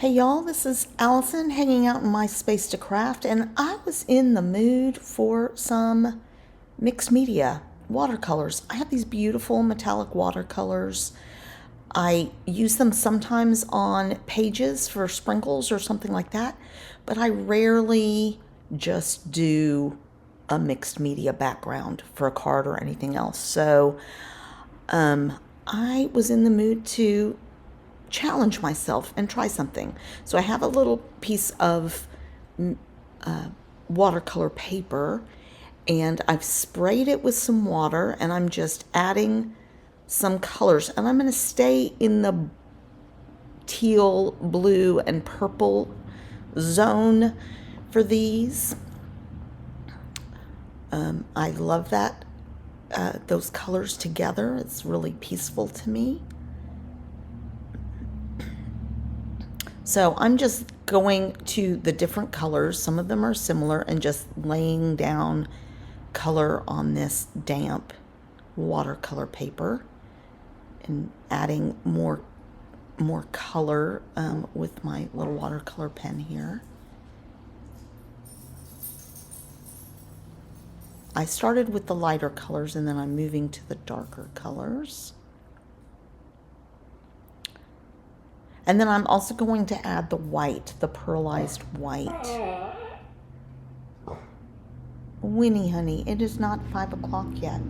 Hey y'all, this is Allison hanging out in my space to craft, and I was in the mood for some mixed media watercolors. I have these beautiful metallic watercolors. I use them sometimes on pages for sprinkles or something like that, but I rarely just do a mixed media background for a card or anything else. So I was in the mood to challenge myself and try something. So I have a little piece of watercolor paper, and I've sprayed it with some water, and I'm just adding some colors, and I'm going to stay in the teal, blue, and purple zone for these. I love that those colors together. It's really peaceful to me. So I'm just going to the different colors. Some of them are similar, and just laying down color on this damp watercolor paper and adding more color with my little watercolor pen here. I started with the lighter colors, and then I'm moving to the darker colors. And then I'm also going to add the white, the pearlized white. Winnie, honey, it is not 5 o'clock yet.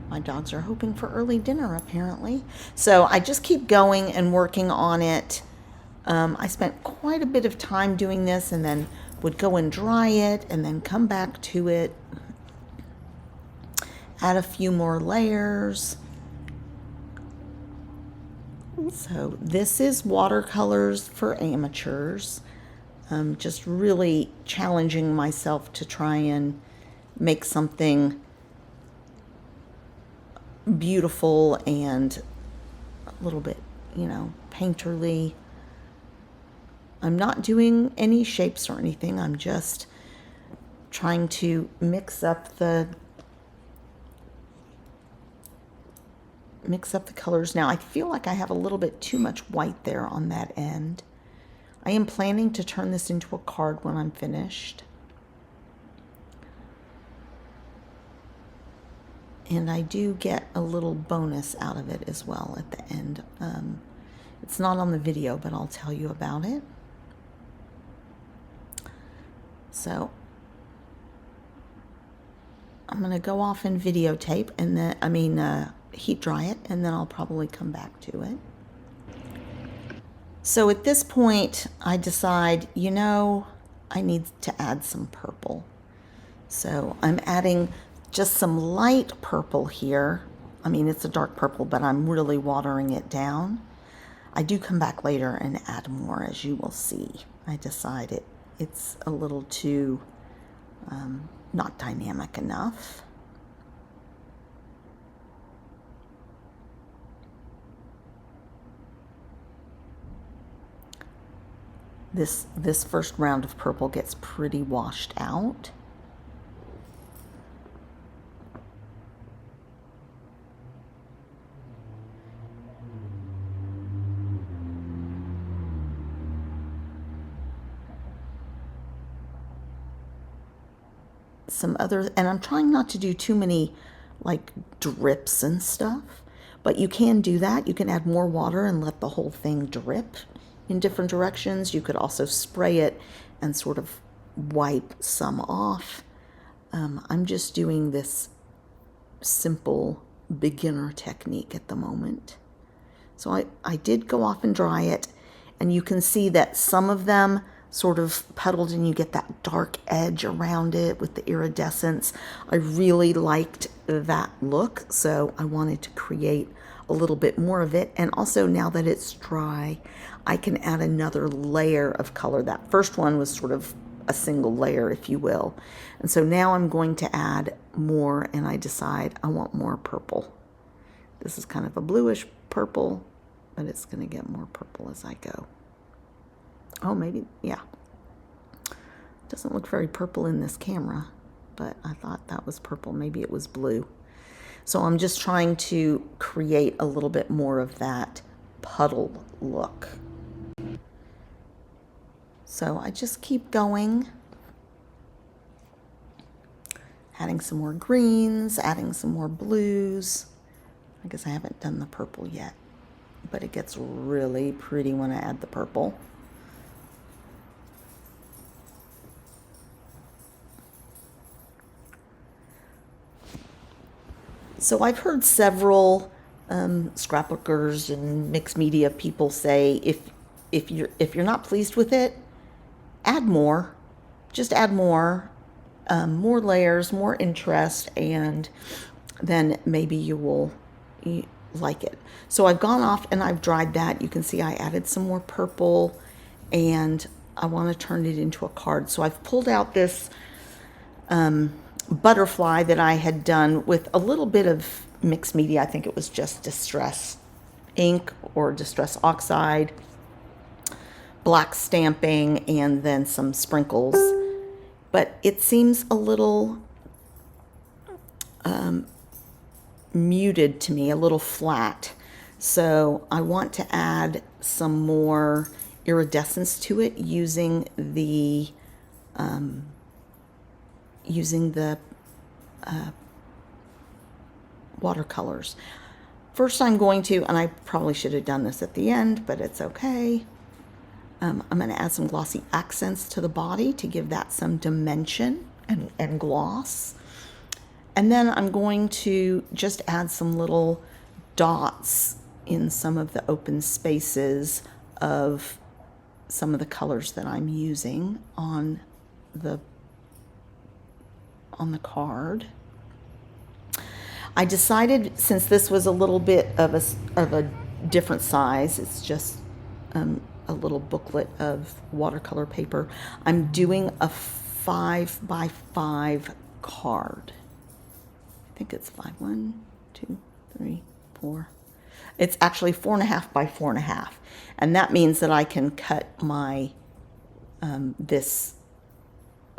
My dogs are hoping for early dinner, apparently. So I just keep going and working on it. I spent quite a bit of time doing this, and then would go and dry it, and then come back to it, add a few more layers. So this is watercolors for amateurs. Just really challenging myself to try and make something beautiful and a little bit, painterly. I'm not doing any shapes or anything. I'm just trying to mix up the colors. Now I feel like I have a little bit too much white there on that end. I am planning to turn this into a card when I'm finished. And I do get a little bonus out of it as well at the end. It's not on the video, but I'll tell you about it. So I'm going to go off and videotape, and then, heat dry it, and then I'll probably come back to it. So at this point, I decide, I need to add some purple. So I'm adding just some light purple here. It's a dark purple, but I'm really watering it down. I do come back later and add more, as you will see. I decide it's a little too not dynamic enough. This first round of purple gets pretty washed out. And I'm trying not to do too many like drips and stuff, but you can do that. You can add more water and let the whole thing drip in different directions. You could also spray it and sort of wipe some off. I'm just doing this simple beginner technique at the moment. So I did go off and dry it, and you can see that some of them sort of puddled, and you get that dark edge around it with the iridescence. I really liked that look, so I wanted to create a little bit more of it. And also, now that it's dry, I can add another layer of color. That first one was sort of a single layer, if you will. And so now I'm going to add more, and I decide I want more purple. This is kind of a bluish purple, but it's going to get more purple as I go. Oh, maybe, yeah. Doesn't look very purple in this camera, but I thought that was purple. Maybe it was blue. So I'm just trying to create a little bit more of that puddle look. So I just keep going, adding some more greens, adding some more blues. I guess I haven't done the purple yet, but it gets really pretty when I add the purple. So I've heard several scrapbookers and mixed media people say if you're not pleased with it, add more. Just add more, more layers, more interest, and then maybe you will like it. So I've gone off and I've dried that. You can see I added some more purple, and I want to turn it into a card. So I've pulled out this butterfly that I had done with a little bit of mixed media. I think it was just Distress ink or Distress oxide, black stamping, and then some sprinkles. But it seems a little muted to me, a little flat. So I want to add some more iridescence to it using the watercolors. First I'm going to, and I probably should have done this at the end, but it's okay. I'm going to add some glossy accents to the body to give that some dimension and gloss. And then I'm going to just add some little dots in some of the open spaces of some of the colors that I'm using on the card. I decided, since this was a little bit of a different size, it's just a little booklet of watercolor paper, I'm doing a 5x5 card. I think it's 5, 1, 2, 3, 4. It's actually 4.5 by 4.5, and that means that I can cut my this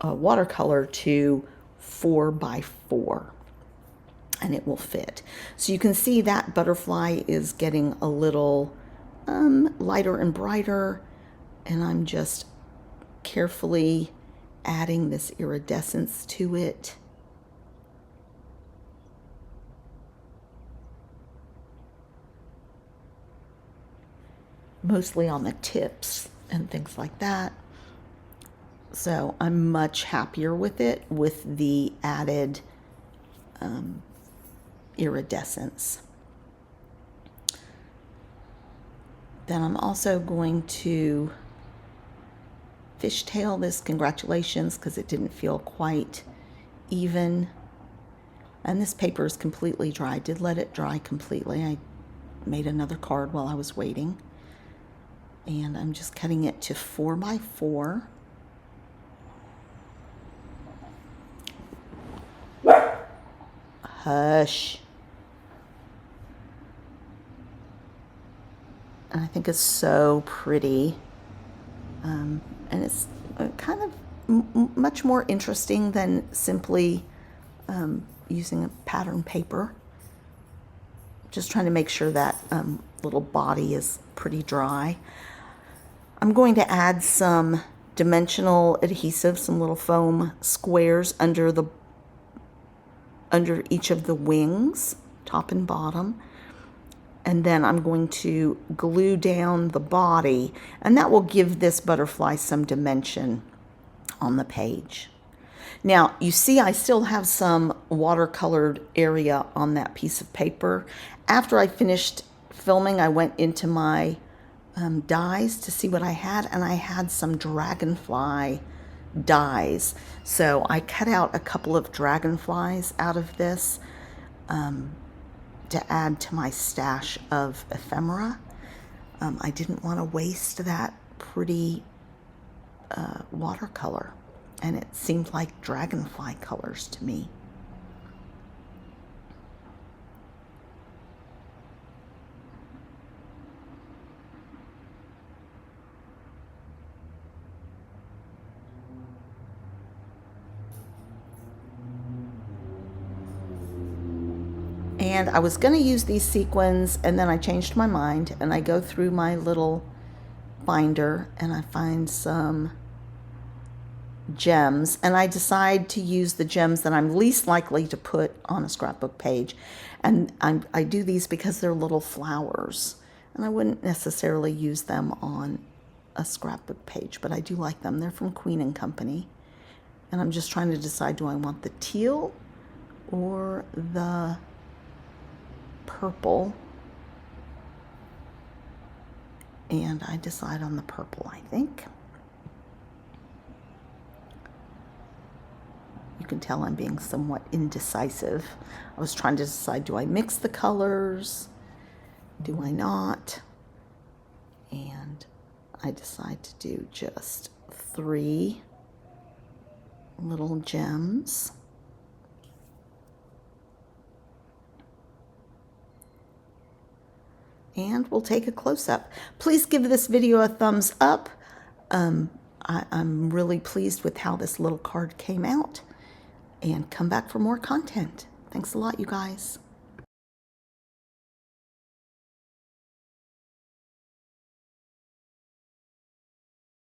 watercolor to 4 by 4, and it will fit. So you can see that butterfly is getting a little lighter and brighter, and I'm just carefully adding this iridescence to it. Mostly on the tips and things like that. So I'm much happier with it with the added iridescence. Then I'm also going to fishtail this, congratulations, because it didn't feel quite even. And this paper is completely dry. I did let it dry completely. I made another card while I was waiting. And I'm just cutting it to 4 by 4. Hush. And I think it's so pretty. And it's kind of much more interesting than simply using a pattern paper. Just trying to make sure that little body is pretty dry. I'm going to add some dimensional adhesive, some little foam squares under each of the wings, top and bottom. And then I'm going to glue down the body, and that will give this butterfly some dimension on the page. Now, you see I still have some watercolored area on that piece of paper. After I finished filming, I went into my dies to see what I had, and I had some dragonfly dies. So I cut out a couple of dragonflies out of this to add to my stash of ephemera. I didn't want to waste that pretty watercolor, and it seemed like dragonfly colors to me. And I was going to use these sequins, and then I changed my mind, and I go through my little binder and I find some gems, and I decide to use the gems that I'm least likely to put on a scrapbook page. And I do these because they're little flowers, and I wouldn't necessarily use them on a scrapbook page, but I do like them. They're from Queen & Company. And I'm just trying to decide, do I want the teal or the purple? And I decide on the purple, I think. You can tell I'm being somewhat indecisive. I was trying to decide, do I mix the colors? Do I not? And I decide to do just 3 little gems. And we'll take a close-up. Please give this video a thumbs up. I'm really pleased with how this little card came out. And come back for more content. Thanks a lot, you guys.